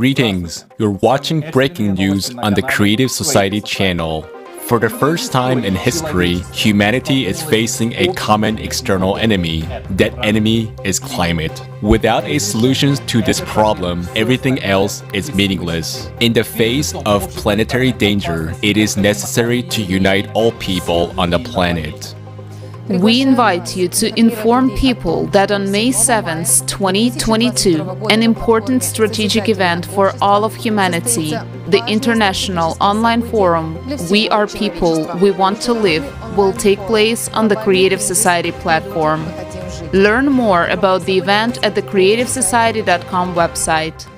Greetings! You're watching breaking news on the Creative Society channel. For the first time in history, humanity is facing a common external enemy. That enemy is climate. Without a solution to this problem, everything else is meaningless. In the face of planetary danger, it is necessary to unite all people on the planet. We invite you to inform people that on May 7, 2022, an important strategic event for all of humanity, the international online forum We Are People, We Want to Live, will take place on the Creative Society platform. Learn more about the event at the creativesociety.com website.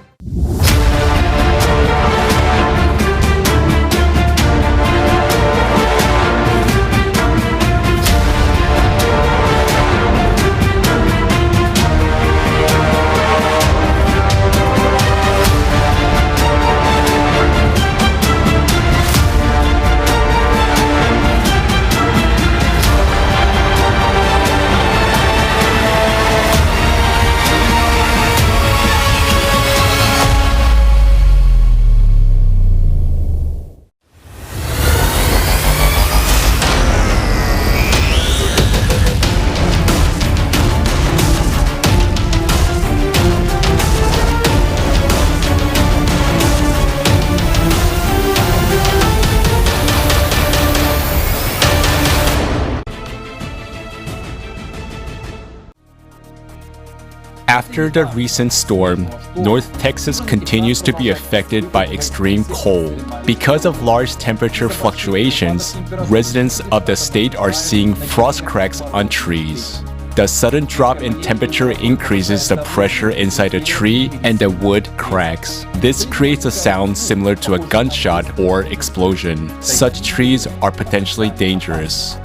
After the recent storm, North Texas continues to be affected by extreme cold. Because of large temperature fluctuations, residents of the state are seeing frost cracks on trees. The sudden drop in temperature increases the pressure inside the tree and the wood cracks. This creates a sound similar to a gunshot or explosion. Such trees are potentially dangerous.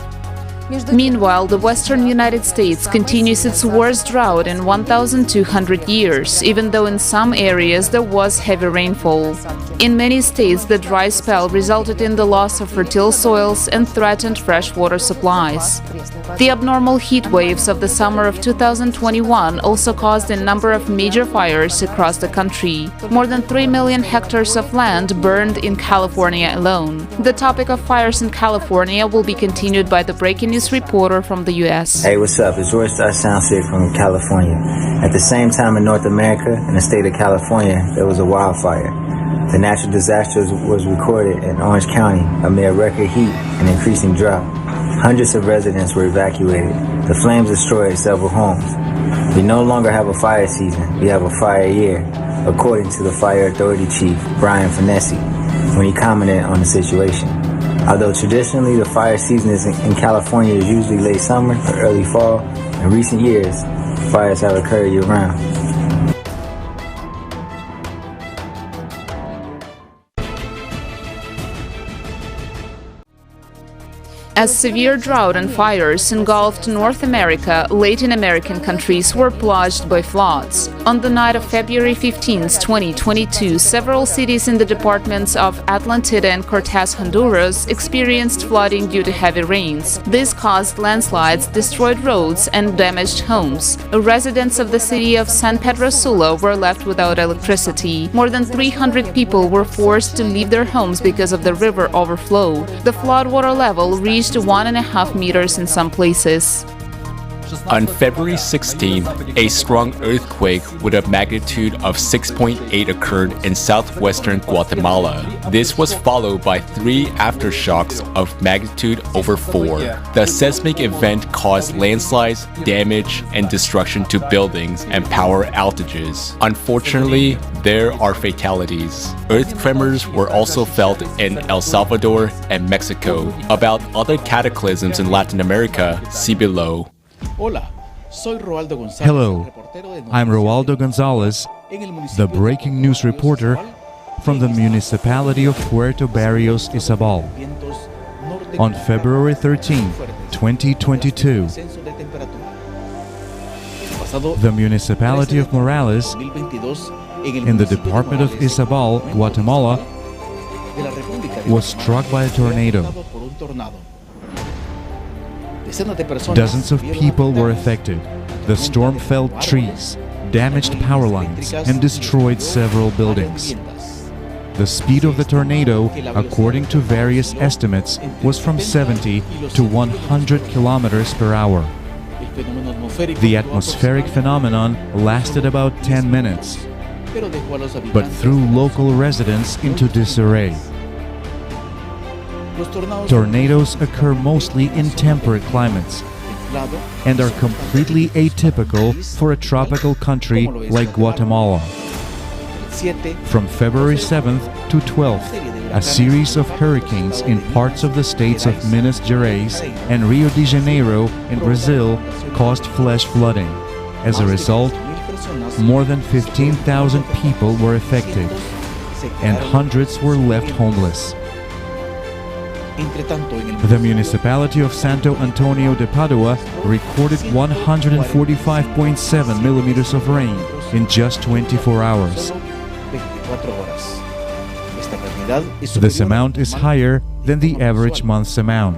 Meanwhile, the western United States continues its worst drought in 1,200 years, even though in some areas there was heavy rainfall. In many states, the dry spell resulted in the loss of fertile soils and threatened freshwater supplies. The abnormal heat waves of the summer of 2021 also caused a number of major fires across the country. More than 3 million hectares of land burned in California alone. The topic of fires in California will be continued by the breaking news reporter from the U.S. Hey, what's up? It's Roy Star Soundshake from California. At the same time in North America, in the state of California, there was a wildfire. The natural disaster was recorded in Orange County amid record heat and increasing drought. Hundreds of residents were evacuated. The flames destroyed several homes. We no longer have a fire season, we have a fire year, according to the Fire Authority Chief, Brian Finessi, when he commented on the situation. Although traditionally the fire season in California is usually late summer or early fall, in recent years, fires have occurred year-round. As severe drought and fires engulfed North America, Latin American countries were plunged by floods. On the night of February 15, 2022, several cities in the departments of Atlantida and Cortez, Honduras, experienced flooding due to heavy rains. This caused landslides, destroyed roads, and damaged homes. Residents of the city of San Pedro Sula were left without electricity. More than 300 people were forced to leave their homes because of the river overflow. The floodwater level reached 1.5 meters in some places. On February 16th, a strong earthquake with a magnitude of 6.8 occurred in southwestern Guatemala. This was followed by 3 aftershocks of magnitude over 4. The seismic event caused landslides, damage, and destruction to buildings and power outages. Unfortunately, there are fatalities. Earth tremors were also felt in El Salvador and Mexico. About other cataclysms in Latin America, see below. Hello, I'm Roaldo Gonzalez, the breaking news reporter from the municipality of Puerto Barrios, Izabal. On February 13, 2022, the municipality of Morales in the department of Izabal, Guatemala, was struck by a tornado. Dozens of people were affected. The storm felled trees, damaged power lines and destroyed several buildings. The speed of the tornado, according to various estimates, was from 70 to 100 kilometers per hour. The atmospheric phenomenon lasted about 10 minutes, but threw local residents into disarray. Tornadoes occur mostly in temperate climates and are completely atypical for a tropical country like Guatemala. From February 7th to 12th, a series of hurricanes in parts of the states of Minas Gerais and Rio de Janeiro in Brazil caused flash flooding. As a result, more than 15,000 people were affected, and hundreds were left homeless. The municipality of Santo Antonio de Padua recorded 145.7 millimeters of rain in just 24 hours. This amount is higher than the average month's amount.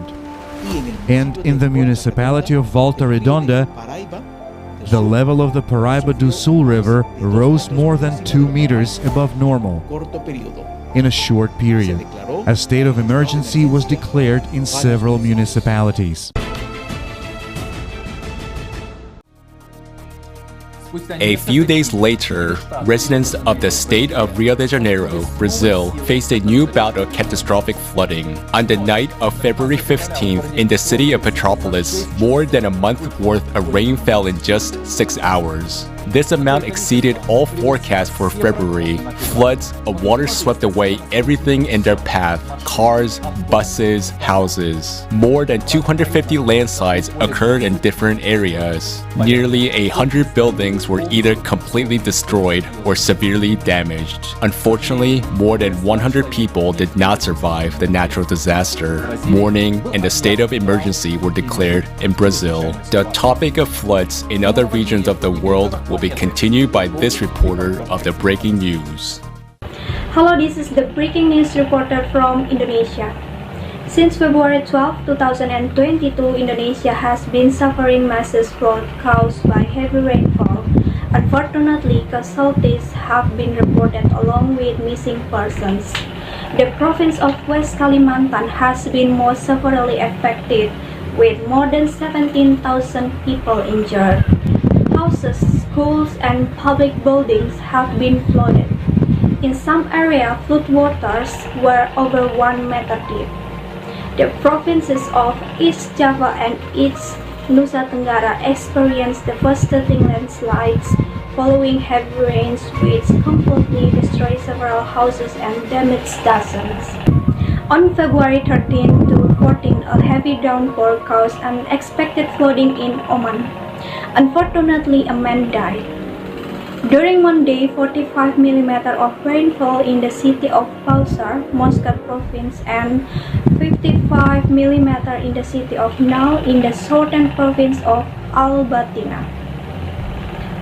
And in the municipality of Volta Redonda, the level of the Paraíba do Sul River rose more than 2 meters above normal in a short period. A state of emergency was declared in several municipalities. A few days later, residents of the state of Rio de Janeiro, Brazil, faced a new bout of catastrophic flooding. On the night of February 15th, in the city of Petrópolis, more than a month worth of rain fell in just 6 hours. This amount exceeded all forecasts for February. Floods of water swept away everything in their path: cars, buses, houses. More than 250 landslides occurred in different areas. Nearly 100 buildings were either completely destroyed or severely damaged. Unfortunately, more than 100 people did not survive the natural disaster. Mourning and a state of emergency were declared in Brazil. The topic of floods in other regions of the world will be continued by this reporter of the breaking news. Hello, this is the breaking news reporter from Indonesia. Since February 12, 2022, Indonesia has been suffering massive flood caused by heavy rainfall. Unfortunately, casualties have been reported along with missing persons. The province of West Kalimantan has been most severely affected, with more than 17,000 people injured. Houses, schools, and public buildings have been flooded. In some areas, floodwaters were over 1 meter deep. The provinces of East Java and East Nusa Tenggara experienced devastating landslides following heavy rains, which completely destroyed several houses and damaged dozens. On February 13 to 14, a heavy downpour caused unexpected flooding in Oman. Unfortunately, a man died. During one day, 45 mm of rainfall in the city of Pausar, Muscat province, and 55 mm in the city of Nau in the southern province of Al-Batina.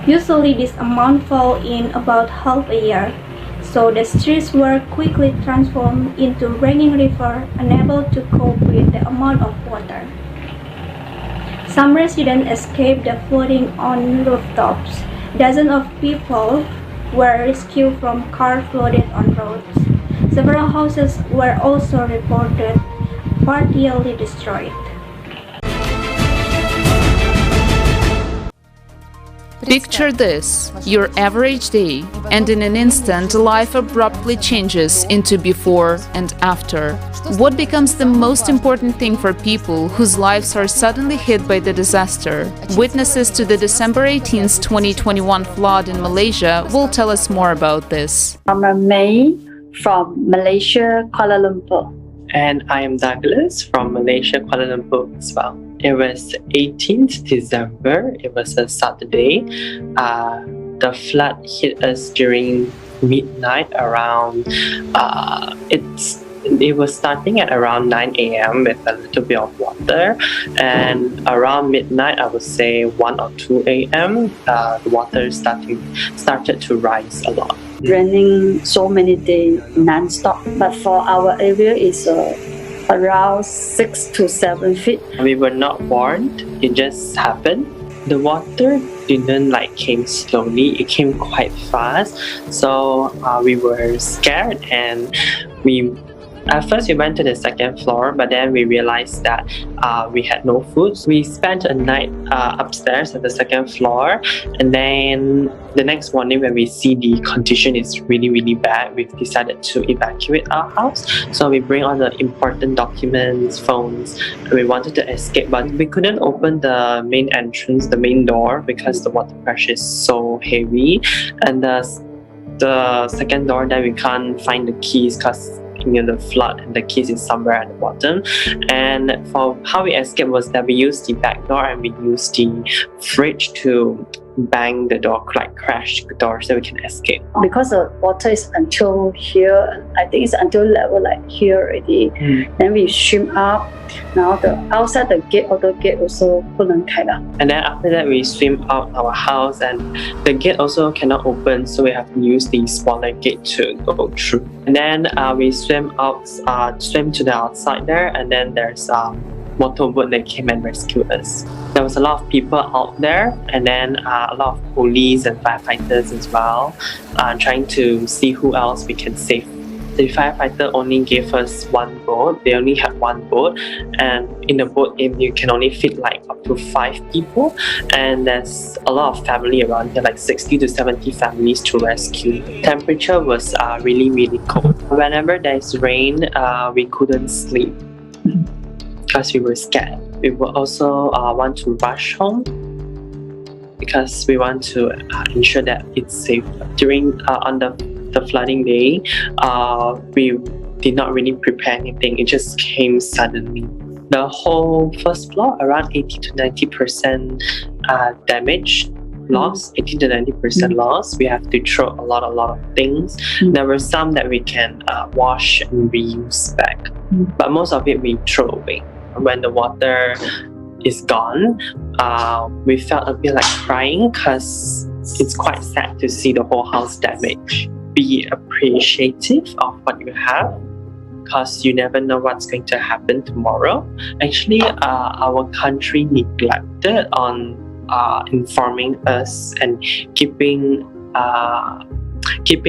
Usually this amount fall in about half a year, so the streets were quickly transformed into raining river, unable to cope with the amount of water. Some residents escaped the flooding on rooftops. Dozens of people were rescued from cars flooded on roads. Several houses were also reported partially destroyed. Picture this, your average day, and in an instant life abruptly changes into before and after. What becomes the most important thing for people whose lives are suddenly hit by the disaster? Witnesses to the December 18, 2021 flood in Malaysia will tell us more about this. I'm May from Malaysia, Kuala Lumpur. And I am Douglas from Malaysia, Kuala Lumpur as well. It was 18th December. It was a Saturday. The flood hit us during midnight around, it was starting at around 9 a.m. with a little bit of water, and around midnight, I would say 1 or 2 a.m., the water started to rise a lot. Raining so many days non-stop, but for our area it's around 6 to 7 feet. We were not warned, it just happened. The water didn't came slowly, it came quite fast. So we were scared, and at first we went to the second floor, but then we realized that we had no food. We spent a night upstairs at the second floor, and then the next morning when we see the condition is really, really bad, we've decided to evacuate our house. So we bring all the important documents, phones, and we wanted to escape, but we couldn't open the main entrance, the main door, because the water pressure is so heavy. And the second door, that we can't find the keys because the flood, and the keys is somewhere at the bottom. And for how we escaped was that we used the back door, and we used the fridge to bang the door, crash the door, so we can escape. Because the water is until here, I think it's until level here already. Then we swim up. Now the outside the gate also 不能开了. And then after that we swim out our house, and the gate also cannot open, so we have to use the smaller gate to go through. And then we swim to the outside there, and then there's motorboat that came and rescued us. There was a lot of people out there, and then a lot of police and firefighters as well, trying to see who else we can save. The firefighter only gave us one boat. They only had one boat, and in the boat you can only fit up to 5 people, and there's a lot of family around here, 60 to 70 families to rescue. Temperature was really, really cold. Whenever there's rain, we couldn't sleep because we were scared. We would also want to rush home because we want to ensure that it's safe. During on the flooding day, we did not really prepare anything. It just came suddenly. The whole first floor, around 80 to 90% damage, loss, 80 to 90% loss. We have to throw a lot of things. There were some that we can wash and reuse back, but most of it we throw away. When the water is gone, we felt a bit like crying because it's quite sad to see the whole house damaged. Be appreciative of what you have, because you never know what's going to happen tomorrow. Actually, our country neglected on informing us and keeping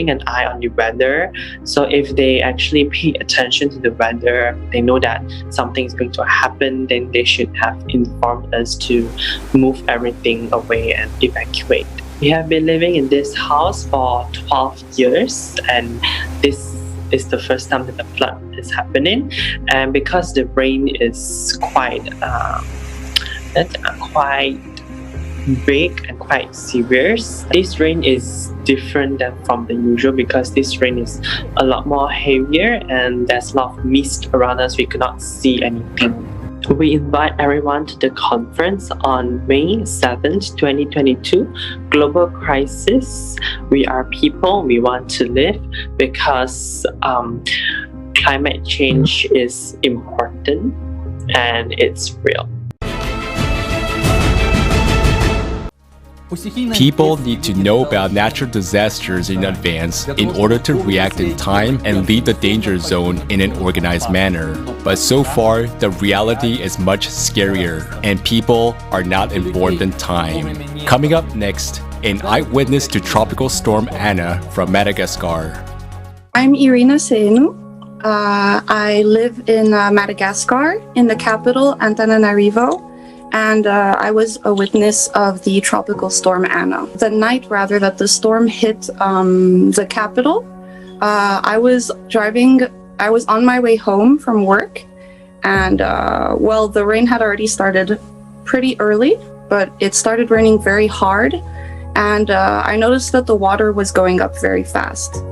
an eye on the weather. So if they actually pay attention to the weather, they know that something is going to happen, then they should have informed us to move everything away and evacuate. We have been living in this house for 12 years, and this is the first time that the flood is happening. And because the rain is quite big and quite serious, this rain is different than from the usual because this rain is a lot more heavier and there's a lot of mist around us. We could not see anything. We invite everyone to the conference on May 7th, 2022, Global Crisis. We are people, we want to live, because climate change is important and it's real. People need to know about natural disasters in advance in order to react in time and leave the danger zone in an organized manner. But so far, the reality is much scarier, and people are not informed in time. Coming up next, an eyewitness to Tropical Storm Anna from Madagascar. I'm Irina Seenu. I live in Madagascar, in the capital, Antananarivo. And I was a witness of the tropical storm Anna. The night, rather, that the storm hit the capital, I was on my way home from work, and the rain had already started pretty early, but it started raining very hard, and I noticed that the water was going up very fast.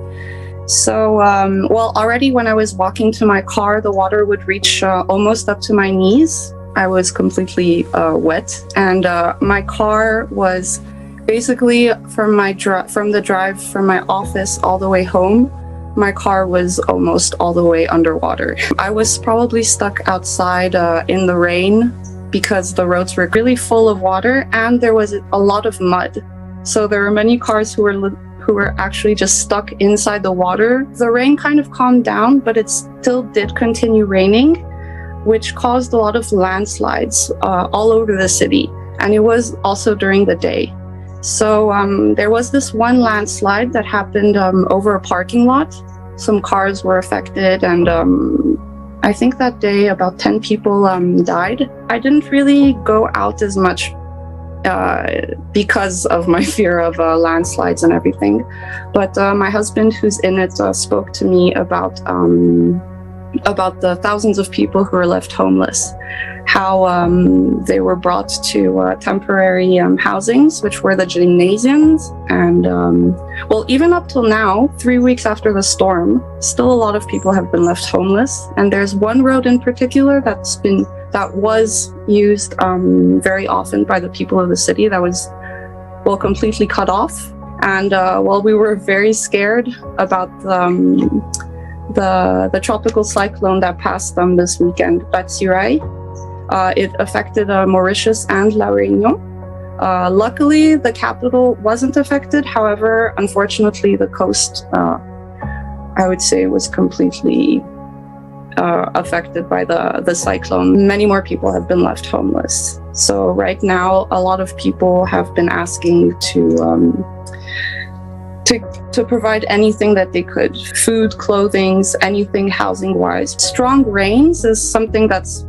So, already when I was walking to my car, the water would reach almost up to my knees. I was completely wet, and my car was basically from the drive from my office all the way home. My car was almost all the way underwater. I was probably stuck outside in the rain because the roads were really full of water and there was a lot of mud. So there were many cars who were actually just stuck inside the water. The rain kind of calmed down, but it still did continue raining, which caused a lot of landslides all over the city. and it was also during the day. So there was this one landslide that happened over a parking lot. Some cars were affected, and I think that day about 10 people died. I didn't really go out as much because of my fear of landslides and everything. But my husband, who's in it, spoke to me about the thousands of people who were left homeless, how they were brought to temporary housings, which were the gymnasiums. And well, even up till now, 3 weeks after the storm, still a lot of people have been left homeless. And there's one road in particular that was used very often by the people of the city that was, well, completely cut off. And while we were very scared about the tropical cyclone that passed them this weekend, Batsirai, it affected Mauritius and La Réunion. Luckily, the capital wasn't affected. However, unfortunately, the coast, I would say, was completely affected by the cyclone. Many more people have been left homeless. So right now, a lot of people have been asking to provide anything that they could. Food, clothing, anything housing-wise. Strong rains is something that's,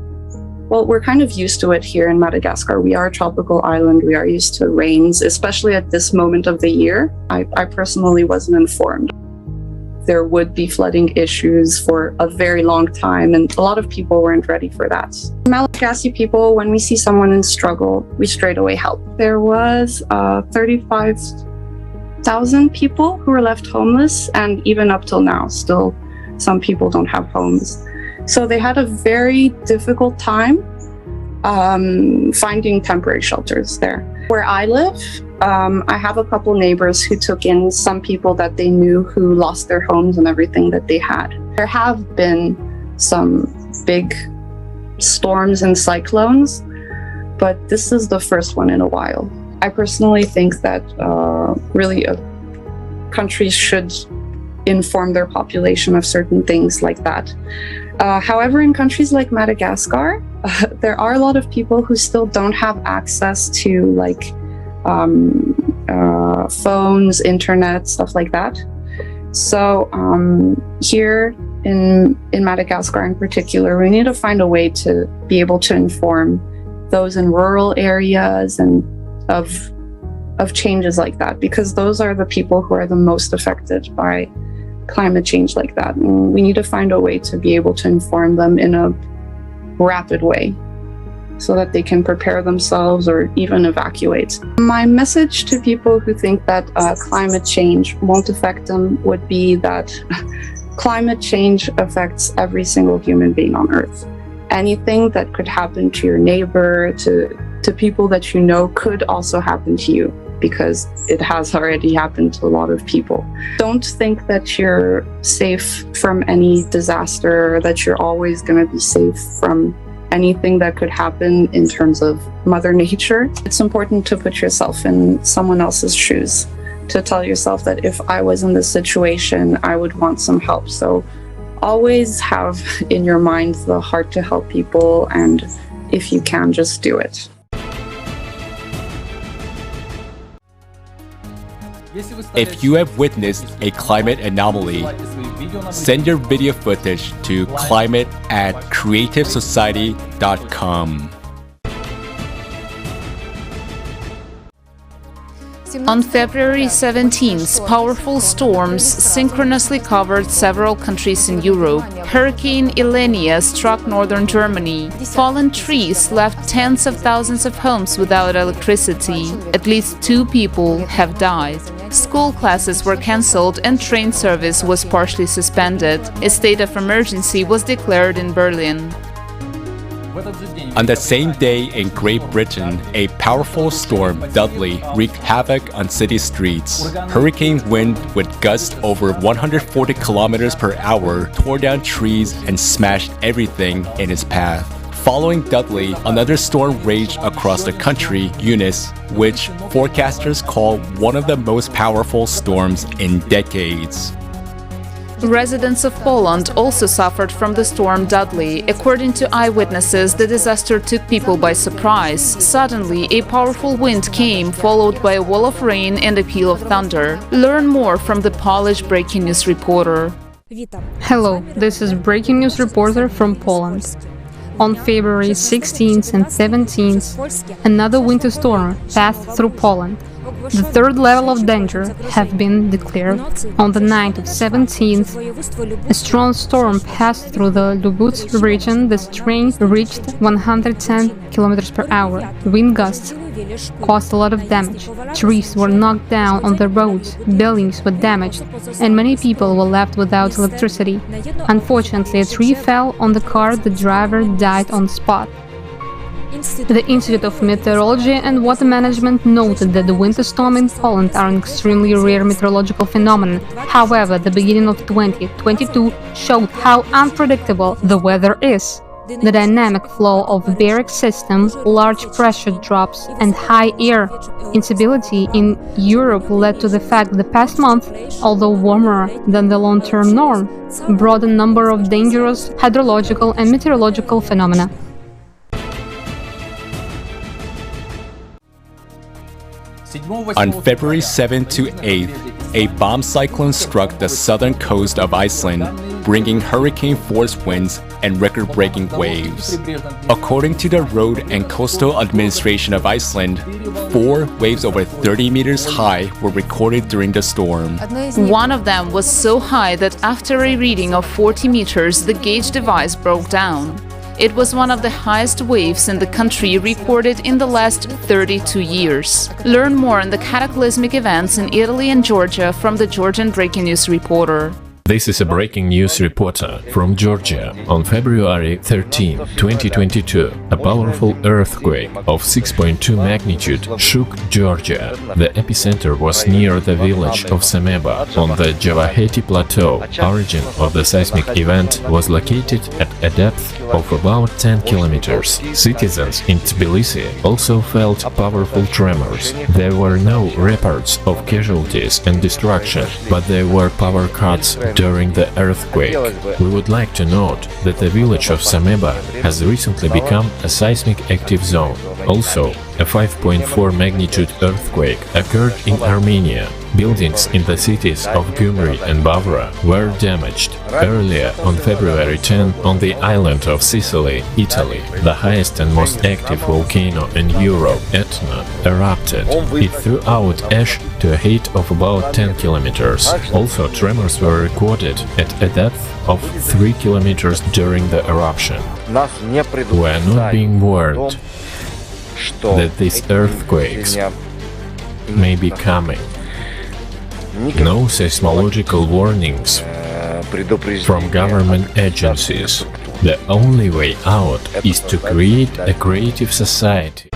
well, we're kind of used to it here in Madagascar. We are a tropical island. We are used to rains, especially at this moment of the year. I personally wasn't informed. There would be flooding issues for a very long time, and a lot of people weren't ready for that. Malagasy people, when we see someone in struggle, we straight away help. There was 35,000 people who were left homeless, and even up till now, still some people don't have homes. So they had a very difficult time finding temporary shelters there. Where I live, I have a couple neighbors who took in some people that they knew who lost their homes and everything that they had. There have been some big storms and cyclones, but this is the first one in a while. I personally think that really countries should inform their population of certain things like that. However, in countries like Madagascar, there are a lot of people who still don't have access to phones, internet, stuff like that. So here in Madagascar in particular, we need to find a way to be able to inform those in rural areas and of changes like that, because those are the people who are the most affected by climate change like that. And we need to find a way to be able to inform them in a rapid way so that they can prepare themselves or even evacuate. My message to people who think that climate change won't affect them would be that climate change affects every single human being on Earth. Anything that could happen to your neighbor, to people that you know, could also happen to you, because it has already happened to a lot of people. Don't think that you're safe from any disaster, or that you're always going to be safe from anything that could happen in terms of Mother Nature. It's important to put yourself in someone else's shoes, to tell yourself that if I was in this situation, I would want some help. So always have in your mind the heart to help people, and if you can, just do it. If you have witnessed a climate anomaly, send your video footage to climate@creativesociety.com. On February 17th, powerful storms synchronously covered several countries in Europe. Hurricane Elenia struck northern Germany. Fallen trees left tens of thousands of homes without electricity. At least 2 people have died. School classes were cancelled and train service was partially suspended. A state of emergency was declared in Berlin. On the same day in Great Britain, a powerful storm, Dudley, wreaked havoc on city streets. Hurricane wind with gusts over 140 kilometers per hour tore down trees and smashed everything in its path. Following Dudley, another storm raged across the country, Eunice, which forecasters call one of the most powerful storms in decades. Residents of Poland also suffered from the storm Dudley. According to eyewitnesses, the disaster took people by surprise. Suddenly, a powerful wind came, followed by a wall of rain and a peal of thunder. Learn more from the Polish breaking news reporter. Hello, this is breaking news reporter from Poland. On February 16th and 17th, another winter storm passed through Poland. The third level of danger have been declared. On the night of 17th, a strong storm passed through the Lubutz region. The strength reached 110 km per hour. Wind gusts caused a lot of damage. Trees were knocked down on the roads, buildings were damaged, and many people were left without electricity. Unfortunately, a tree fell on the car, the driver died on the spot. The Institute of Meteorology and Water Management noted that the winter storm in Poland are an extremely rare meteorological phenomenon. However, the beginning of 2022 showed how unpredictable the weather is. The dynamic flow of barrier systems, large pressure drops, and high air instability in Europe led to the fact that the past month, although warmer than the long-term norm, brought a number of dangerous hydrological and meteorological phenomena. On February 7 to 8, a bomb cyclone struck the southern coast of Iceland, bringing hurricane-force winds and record-breaking waves. According to the Road and Coastal Administration of Iceland, 4 waves over 30 meters high were recorded during the storm. One of them was so high that after a reading of 40 meters, the gauge device broke down. It was one of the highest waves in the country recorded in the last 32 years. Learn more on the cataclysmic events in Italy and Georgia from the Georgian Breaking News reporter. This is a breaking news reporter from Georgia. On February 13, 2022, a powerful earthquake of 6.2 magnitude shook Georgia. The epicenter was near the village of Sameba on the Javaheti Plateau. Origin of the seismic event was located at a depth of about 10 kilometers. Citizens in Tbilisi also felt powerful tremors. There were no reports of casualties and destruction, but there were power cuts during the earthquake. We would like to note that the village of Sameba has recently become a seismic active zone. Also, a 5.4 magnitude earthquake occurred in Armenia. Buildings in the cities of Gyumri and Bavra were damaged. Earlier on February 10, on the island of Sicily, Italy, the highest and most active volcano in Europe, Etna, erupted. It threw out ash to a height of about 10 kilometers. Also, tremors were recorded at a depth of 3 kilometers during the eruption. We are not being warned that these earthquakes may be coming. No seismological warnings from government agencies. The only way out is to create a creative society.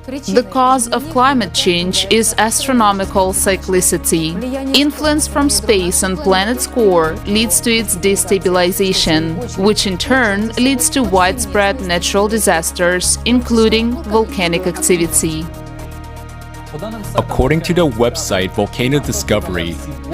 The cause of climate change is astronomical cyclicity. Influence from space on planet's core leads to its destabilization, which in turn leads to widespread natural disasters, including volcanic activity. According to the website Volcano Discovery,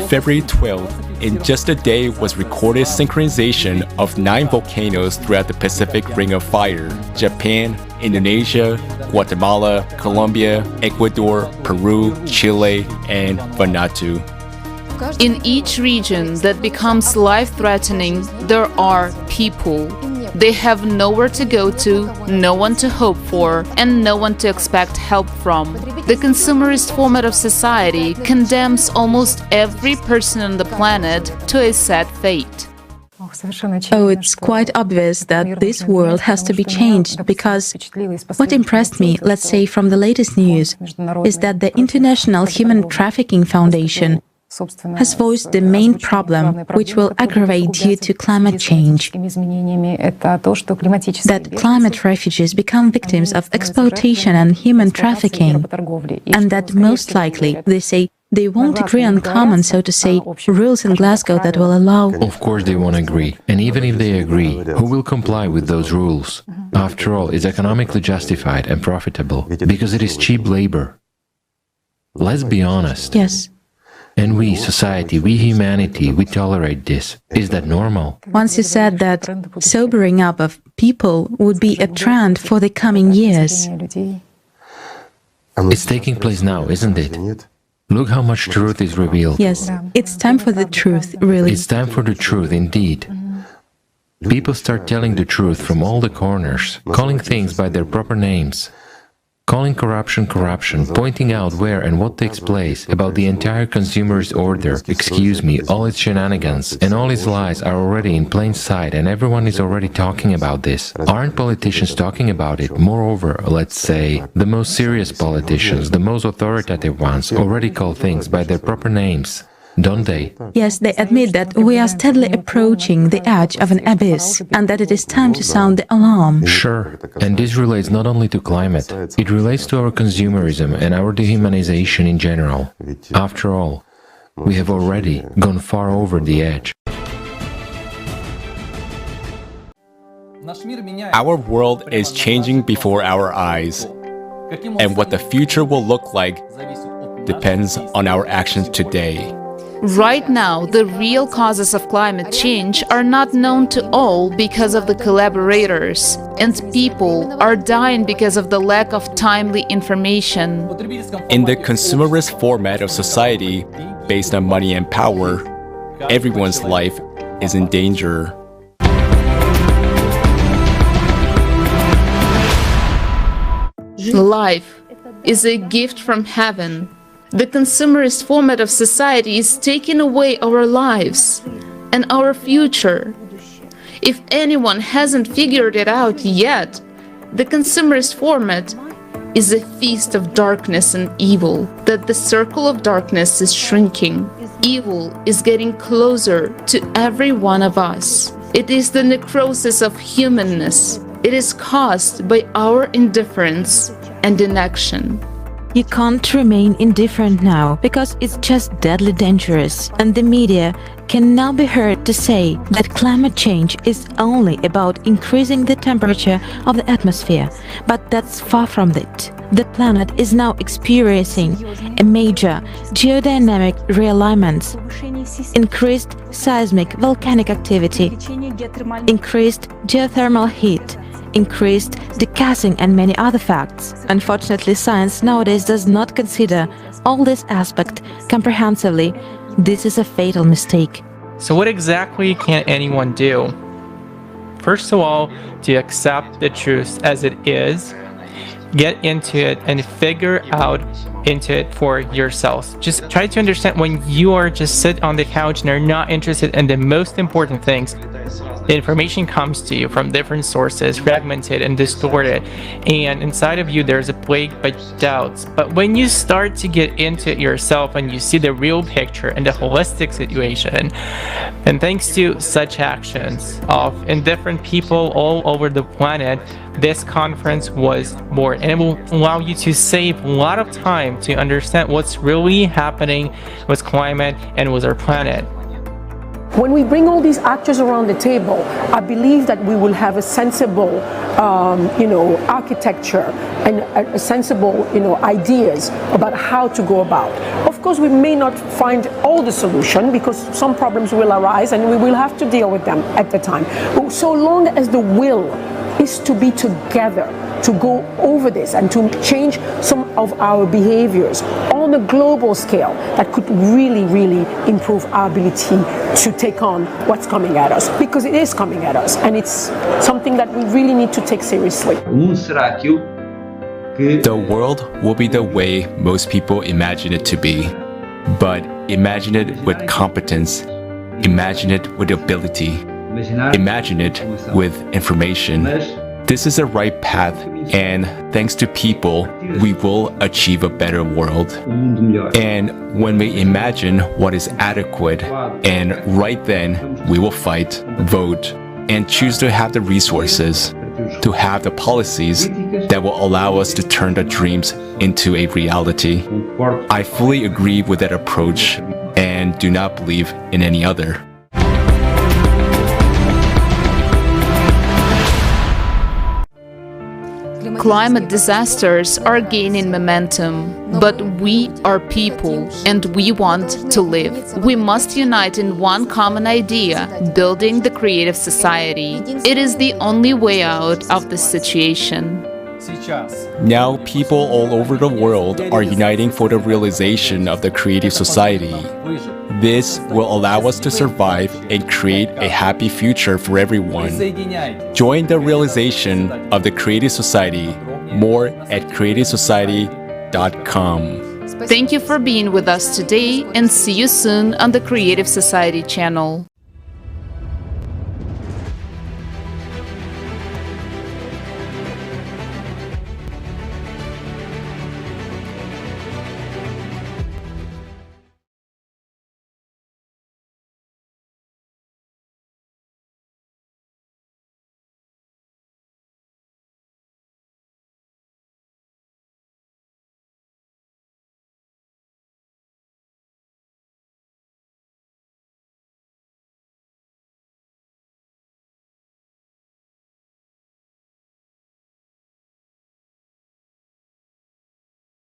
February 12th, in just a day was recorded synchronization of 9 volcanoes throughout the Pacific Ring of Fire: Japan, Indonesia, Guatemala, Colombia, Ecuador, Peru, Chile, and Vanuatu. In each region that becomes life-threatening, there are people. They have nowhere to go to, no one to hope for, and no one to expect help from. The consumerist format of society condemns almost every person on the planet to a sad fate. Oh, it's quite obvious that this world has to be changed, because what impressed me, let's say from the latest news, is that the International Human Trafficking Foundation has voiced the main problem, which will aggravate due to climate change, that climate refugees become victims of exploitation and human trafficking, and that most likely, they say, they won't agree on common, so to say, rules in Glasgow that will allow... Of course they won't agree. And even if they agree, who will comply with those rules? After all, it's economically justified and profitable, because it is cheap labor. Let's be honest. Yes. And we, society, we humanity, we tolerate this. Is that normal? Once you said that sobering up of people would be a trend for the coming years. It's taking place now, isn't it? Look how much truth is revealed. Yes, it's time for the truth, really. It's time for the truth, indeed. People start telling the truth from all the corners, calling things by their proper names, calling corruption corruption, pointing out where and what takes place, about the entire consumerist order, excuse me, all its shenanigans, and all its lies are already in plain sight and everyone is already talking about this. Aren't politicians talking about it? Moreover, let's say, the most serious politicians, the most authoritative ones, already call things by their proper names. Don't they? Yes, they admit that we are steadily approaching the edge of an abyss and that it is time to sound the alarm. Sure. And this relates not only to climate, it relates to our consumerism and our dehumanization in general. After all, we have already gone far over the edge. Our world is changing before our eyes, and what the future will look like depends on our actions today. Right now, the real causes of climate change are not known to all because of the collaborators, and people are dying because of the lack of timely information. In the consumerist format of society, based on money and power, everyone's life is in danger. Life is a gift from heaven. The consumerist format of society is taking away our lives and our future. If anyone hasn't figured it out yet, the consumerist format is a feast of darkness and evil, that the circle of darkness is shrinking. Evil is getting closer to every one of us. It is the necrosis of humanness. It is caused by our indifference and inaction. You can't remain indifferent now because it's just deadly dangerous. And the media can now be heard to say that climate change is only about increasing the temperature of the atmosphere. But that's far from it. The planet is now experiencing a major geodynamic realignment, increased seismic volcanic activity, increased geothermal heat, increased degassing and many other facts. Unfortunately, science nowadays does not consider all this aspect comprehensively. This is a fatal mistake. So what exactly can anyone do? First of all, to accept the truth as it is, get into it and figure out into it for yourself. Just try to understand when you are just sit on the couch and are not interested in the most important things. The information comes to you from different sources, fragmented and distorted, and inside of you there's a plague by doubts. But when you start to get into it yourself and you see the real picture and the holistic situation, and thanks to such actions of indifferent people all over the planet, this conference was born, and it will allow you to save a lot of time to understand what's really happening with climate and with our planet. When we bring all these actors around the table, I believe that we will have a sensible, architecture and a sensible, ideas about how to go about. Of course, we may not find all the solution because some problems will arise and we will have to deal with them at the time. But so long as the will is to be together, to go over this and to change some of our behaviors on a global scale, that could really, really improve our ability to take on what's coming at us, because it is coming at us and it's something that we really need to take seriously. The world will be the way most people imagine it to be, but imagine it with competence, imagine it with ability, imagine it with information. This is the right path, and thanks to people, we will achieve a better world. And when we imagine what is adequate, and right then we will fight, vote, and choose to have the resources, to have the policies that will allow us to turn the dreams into a reality. I fully agree with that approach and do not believe in any other. Climate disasters are gaining momentum, but we are people and we want to live. We must unite in one common idea, building the creative society. It is the only way out of this situation. Now, people all over the world are uniting for the realization of the creative society. This will allow us to survive and create a happy future for everyone. Join the realization of the creative society. More at creativesociety.com. Thank you for being with us today and see you soon on the Creative Society channel.